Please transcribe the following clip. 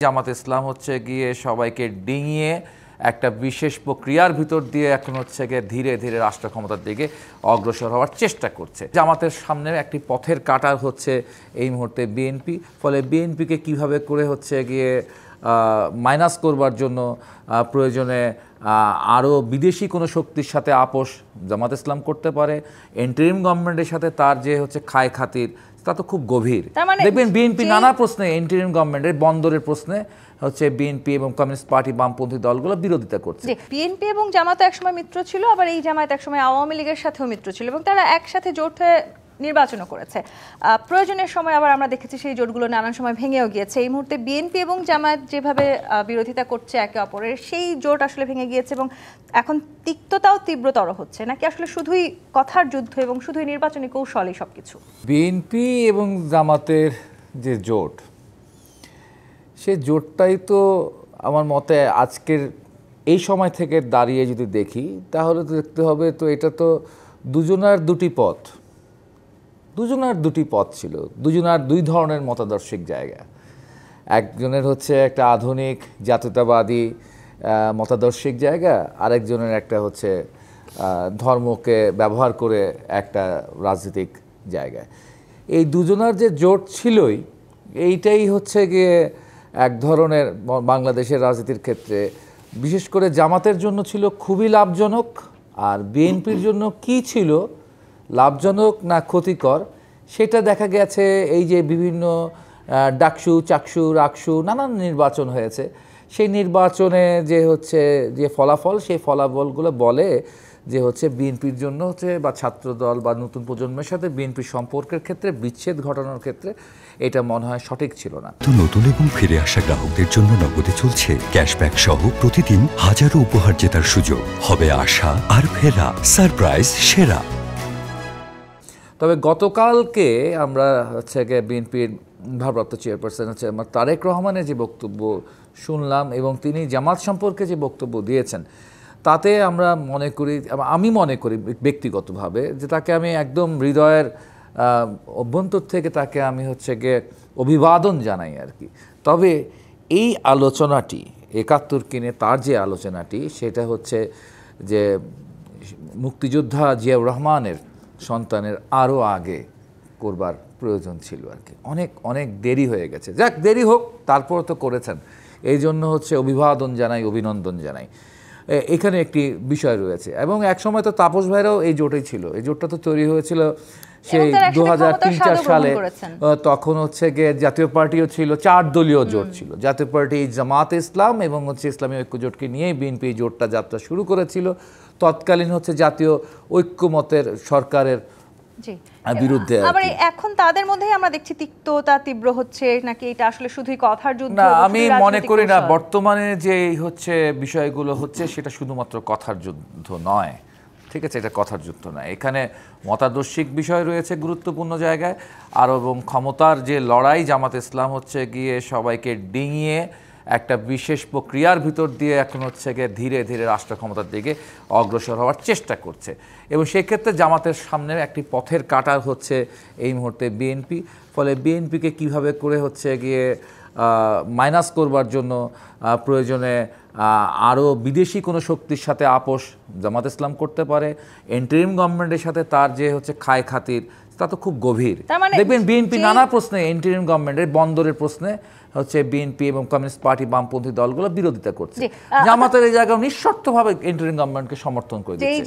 জামাত ইসলাম হচ্ছে গিয়ে সবাইকে ডিঙিয়ে একটা বিশেষ প্রক্রিয়ার ভিতর দিয়ে এখন হচ্ছে গিয়ে ধীরে ধীরে রাষ্ট্র ক্ষমতার দিকে অগ্রসর হওয়ার চেষ্টা করছে। জামাতের সামনে একটি পথের কাঁটার হচ্ছে এই মুহূর্তে বিএনপি। ফলে বিএনপিকে কিভাবে করে হচ্ছে গিয়ে মাইনাস করবার জন্য প্রয়োজনে আরও বিদেশি কোনো শক্তির সাথে আপোষ জামাত ইসলাম করতে পারে। ইন্টারিম গভর্নমেন্টের সাথে তার যে হচ্ছে খায় খাতির তা তো খুব গভীর। দেখবেন বিএনপি নানা প্রশ্নে ইন্টারিম গভর্নমেন্টের বন্দরের প্রশ্নে হচ্ছে বিএনপি এবং কমিউনিস্ট পার্টি বামপন্থী দলগুলো বিরোধিতা করছে। বিএনপি এবং জামাত একসময় মিত্র ছিল, আবার এই জামাত একসময় আওয়ামী লীগের সাথেও মিত্র ছিল এবং তারা একসাথে জোট হয়ে নির্বাচনও করেছে। প্রয়োজনের সময় আবার আমরা দেখেছি সেই জোটগুলো নানান সময় ভেঙেও গিয়েছে। এই মুহূর্তে বিএনপি এবং জামাত যেভাবে বিরোধিতা করছে একে অপরের, সেই জোট আসলে ভেঙে গিয়েছে এবং এখন তিক্ততাও তীব্রতর হচ্ছে, নাকি আসলে শুধুই কথার যুদ্ধ এবং শুধুই নির্বাচনী কৌশলই সবকিছু? বিএনপি এবং জামাতের যে জোট, সে জোটটাই তো আমার মতে আজকের এই সময় থেকে দাঁড়িয়ে যদি দেখি তাহলে তো দেখতে হবে তো এটা তো দুজনার দুটি পথ ছিল, দুজনার দুই ধরনের মতাদর্শিক জায়গা। একজনের হচ্ছে একটা আধুনিক জাতীয়তাবাদী মতাদর্শিক জায়গা, আরেকজনের একটা হচ্ছে ধর্মকে ব্যবহার করে একটা রাজনৈতিক জায়গা। এই দুজনার যে জোট ছিলই, এইটাই হচ্ছে গিয়ে এক ধরনের বাংলাদেশের রাজনীতির ক্ষেত্রে বিশেষ করে জামাতের জন্য ছিল খুবই লাভজনক। আর বিএনপির জন্য কি ছিল, লাভজনক না ক্ষতিকর, সেটা দেখা গেছে এই যে বিভিন্ন ডাকসু চাকসু রাকসু নানান নির্বাচন হয়েছে। সেই নির্বাচনে যে হচ্ছে যে ফলাফল, সেই ফলাফলগুলো বলে যে হচ্ছে বিএনপির জন্য হচ্ছে বা ছাত্রদল বা নতুন প্রজন্মের সাথে বিএনপির সম্পর্কের ক্ষেত্রে বিচ্ছেদ ঘটানোর ক্ষেত্রে এটা মনে হয় সঠিক ছিল না। তো নতুন এবং ফিরে আসা গ্রাহকদের জন্য নগদে চলছে ক্যাশব্যাক সহ প্রতিদিন হাজারো উপহার জেতার সুযোগ। হবে আশা আর ফেরা, সারপ্রাইজ সেরা। তবে গতকালকে আমরা হচ্ছে গিয়ে বিএনপির ভারপ্রাপ্ত চেয়ারপারসন হচ্ছে আমার তারেক রহমানের যে বক্তব্য শুনলাম এবং তিনি জামাত সম্পর্কে যে বক্তব্য দিয়েছেন, তাতে আমি মনে করি ব্যক্তিগতভাবে যে তাকে আমি একদম হৃদয়ের অভ্যন্তর থেকে তাকে আমি হচ্ছে গিয়ে অভিবাদন জানাই আর কি। তবে এই আলোচনাটি ৭১ কিনে তার যে আলোচনাটি, সেটা হচ্ছে যে মুক্তিযোদ্ধা জিয়াউর রহমানের সন্তানের আরও আগে করবার প্রয়োজন ছিল আর কি। অনেক দেরি হয়ে গেছে, যাক দেরি হোক, তারপর তো করেছেন, এই জন্য হচ্ছে অভিবাদন জানাই, অভিনন্দন জানাই। এখানে একটি বিষয় রয়েছে এবং একসময় তো তাপস ভাইরাও এই জোটেই ছিল। এই জোটটা তো তৈরি হয়েছিল সেই 2003-04 সালে। তখন হচ্ছে গিয়ে জাতীয় পার্টিও ছিল, 4 দলীয় জোট ছিল। জাতীয় পার্টি, জামাত ইসলাম এবং হচ্ছে ইসলামী ঐক্য জোটকে নিয়েই বিএনপি জোটটা যাত্রা শুরু করেছিল। তৎকালীন হচ্ছে জাতীয় ঐক্যমতের সরকারের বিরুদ্ধে। আবার এখন তাদের মধ্যেই আমরা দেখছি তিক্ততা তীব্র হচ্ছে, নাকি এটা আসলে শুধুই কথার যুদ্ধ? না, আমি মনে করি না বর্তমানে যে হচ্ছে বিষয়গুলো হচ্ছে সেটা শুধুমাত্র কথার যুদ্ধ নয়, ঠিক আছে? এটা কথার যুদ্ধ নয়, এখানে মতাদর্শিক বিষয় রয়েছে গুরুত্বপূর্ণ জায়গায়। আর এবং ক্ষমতার যে লড়াই, জামাত ইসলাম হচ্ছে গিয়ে সবাইকে ডিঙিয়ে একটা বিশেষ প্রক্রিয়ার ভিতর দিয়ে এখন হচ্ছে গিয়ে ধীরে ধীরে রাষ্ট্র ক্ষমতার দিকে অগ্রসর হওয়ার চেষ্টা করছে। এবং সেক্ষেত্রে জামাতের সামনে একটি পথের কাঁটার হচ্ছে এই মুহূর্তে বিএনপি। ফলে বিএনপিকে কিভাবে করে হচ্ছে গিয়ে মাইনাস করবার জন্য প্রয়োজনে আরও বিদেশি কোনো শক্তির সাথে আপোষ জামাত ইসলাম করতে পারে। ইন্টারিম গভর্নমেন্টের সাথে তার যে হচ্ছে খায় খাতির তা তো খুব গভীর। দেখবেন বিএনপি নানা প্রশ্নে ইন্টারিম গভর্নমেন্টের বন্দরের প্রশ্নে হচ্ছে বিএনপি এবং কমিউনিস্ট পার্টি বামপন্থী দলগুলো বিরোধিতা করছে। জামাতের এই জায়গায় নিঃশর্তভাবে ইন্টারিম গভর্নমেন্টকে সমর্থন করে দিচ্ছে।